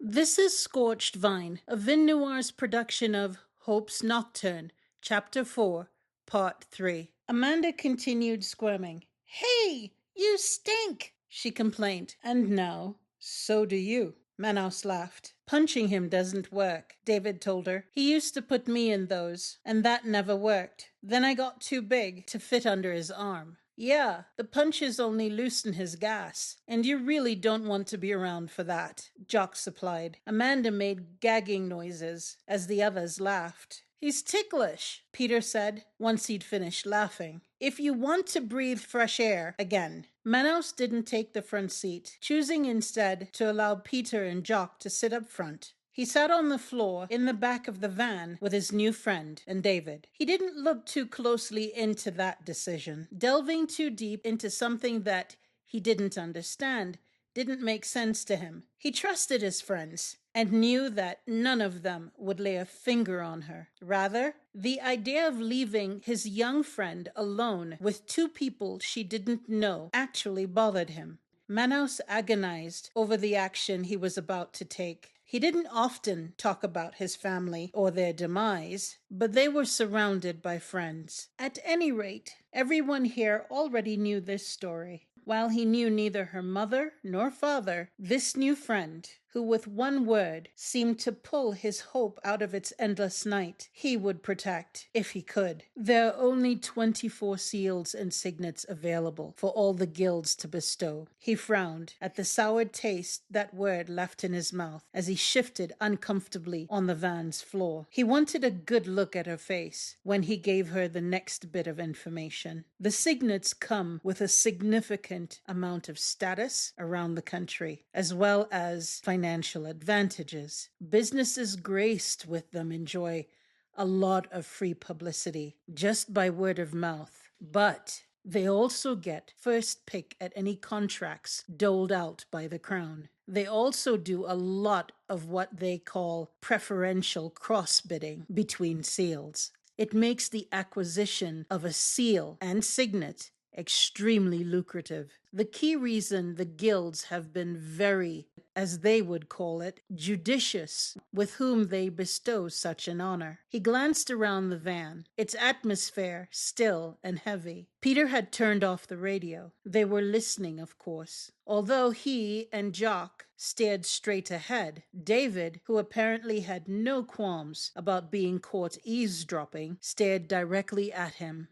This is Scorched Vine, a Vin Noir's production of Hope's Nocturne, Chapter 4, Part 3. Amanda continued squirming. "Hey, you stink!" she complained. "And now, so do you." Manos laughed. "Punching him doesn't work," David told her. "He used to put me in those, and that never worked. Then I got too big to fit under his arm." "Yeah, the punches only loosen his gas, and you really don't want to be around for that," Jock supplied. Amanda made gagging noises as the others laughed. "He's ticklish," Peter said, once he'd finished laughing. "If you want to breathe fresh air again." Manos didn't take the front seat, choosing instead to allow Peter and Jock to sit up front. He sat on the floor in the back of the van with his new friend and David. He didn't look too closely into that decision. Delving too deep into something that he didn't understand didn't make sense to him. He trusted his friends and knew that none of them would lay a finger on her. Rather, the idea of leaving his young friend alone with two people she didn't know actually bothered him. Manos agonized over the action he was about to take. He didn't often talk about his family or their demise, but they were surrounded by friends. At any rate, everyone here already knew this story. While he knew neither her mother nor father, this new friend, who with one word seemed to pull his hope out of its endless night, he would protect if he could. There are only 24 seals and signets available for all the guilds to bestow. He frowned at the sour taste that word left in his mouth as he shifted uncomfortably on the van's floor. He wanted a good look at her face when he gave her the next bit of information. The signets come with a significant amount of status around the country, as well as financial advantages. Businesses graced with them enjoy a lot of free publicity just by word of mouth. But they also get first pick at any contracts doled out by the crown. They also do a lot of what they call preferential cross-bidding between seals. It makes the acquisition of a seal and signet extremely lucrative. The key reason the guilds have been very, as they would call it, judicious with whom they bestow such an honor. He glanced around the van, its atmosphere still and heavy. Peter had turned off the radio. They were listening, of course. Although he and Jock stared straight ahead, David, who apparently had no qualms about being caught eavesdropping, stared directly at him.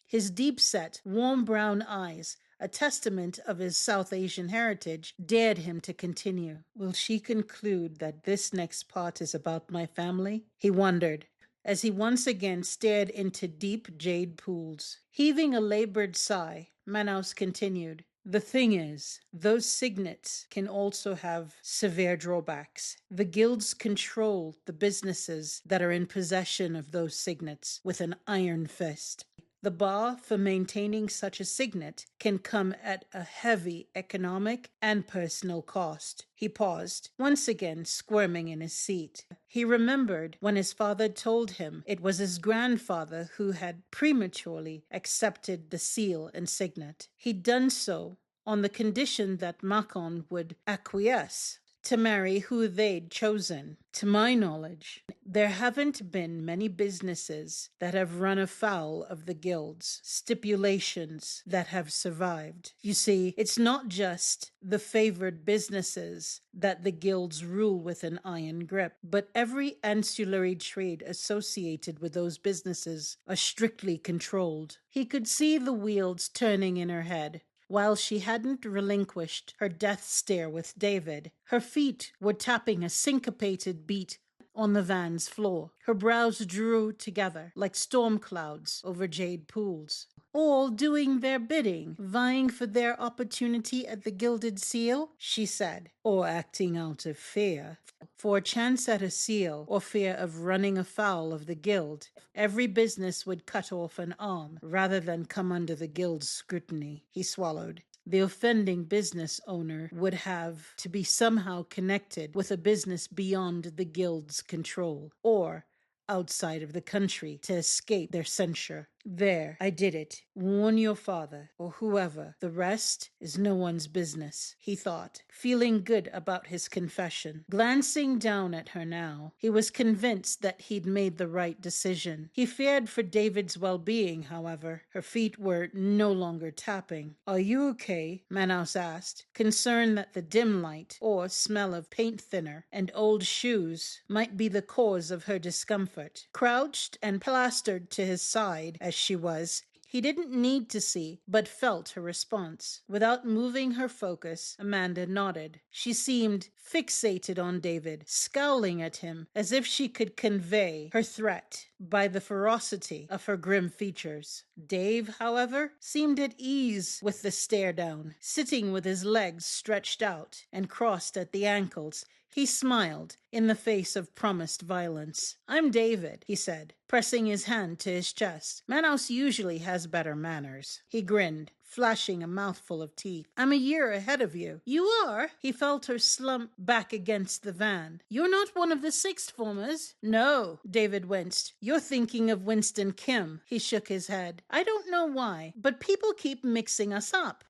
His deep-set, warm brown eyes, a testament of his South Asian heritage, dared him to continue. "Will she conclude that this next part is about my family?" he wondered, as he once again stared into deep jade pools. Heaving a labored sigh, Manos continued, "The thing is, those signets can also have severe drawbacks. The guilds control the businesses that are in possession of those signets with an iron fist. The bar for maintaining such a signet can come at a heavy economic and personal cost." He paused, once again squirming in his seat. He remembered when his father told him it was his grandfather who had prematurely accepted the seal and signet. He'd done so on the condition that Makon would acquiesce to marry who they'd chosen. To my knowledge, there haven't been many businesses that have run afoul of the guilds, stipulations that have survived. You see, it's not just the favored businesses that the guilds rule with an iron grip, but every ancillary trade associated with those businesses are strictly controlled. He could see the wheels turning in her head. While she hadn't relinquished her death stare with David, her feet were tapping a syncopated beat on the van's floor. Her brows drew together like storm clouds over jade pools. "All doing their bidding, vying for their opportunity at the gilded seal," she said, "or acting out of fear. For a chance at a seal, or fear of running afoul of the guild, every business would cut off an arm rather than come under the guild's scrutiny." He swallowed. The offending business owner would have to be somehow connected with a business beyond the guild's control, or outside of the country, to escape their censure. There, I did it. Warn your father, or whoever. The rest is no one's business, he thought, feeling good about his confession. Glancing down at her now, he was convinced that he'd made the right decision. He feared for David's well-being, however. Her feet were no longer tapping. Are you okay? Manos asked, concerned that the dim light, or smell of paint thinner, and old shoes might be the cause of her discomfort. Crouched and plastered to his side as she was, he didn't need to see, but felt her response. Without moving her focus, Amanda nodded. She seemed fixated on David, scowling at him as if she could convey her threat by the ferocity of her grim features. Dave, however, seemed at ease with the stare down, sitting with his legs stretched out and crossed at the ankles. He smiled in the face of promised violence. I'm David, he said, pressing his hand to his chest. Manos usually has better manners. He grinned, flashing a mouthful of teeth. I'm a year ahead of you. You are? He felt her slump back against the van. You're not one of the sixth formers? No, David winced. You're thinking of Winston Kim. He shook his head. I don't know why, but people keep mixing us up.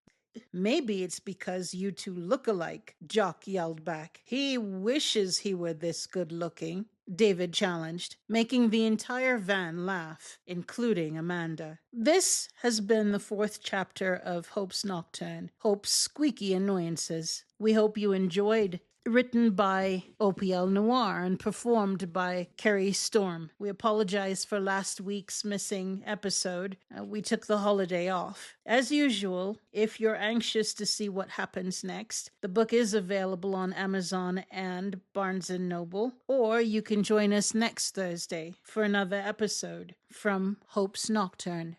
Maybe it's because you two look alike, Jock yelled back. He wishes he were this good looking, David challenged, making the entire van laugh, including Amanda. This has been the fourth chapter of Hope's Nocturne, Hope's Squeaky Annoyances. We hope you enjoyed. Written by OPL Noir and performed by Carrie Storm. We apologize for last week's missing episode. We took the holiday off. As usual, if you're anxious to see what happens next, the book is available on Amazon and Barnes & Noble, or you can join us next Thursday for another episode from Hope's Nocturne.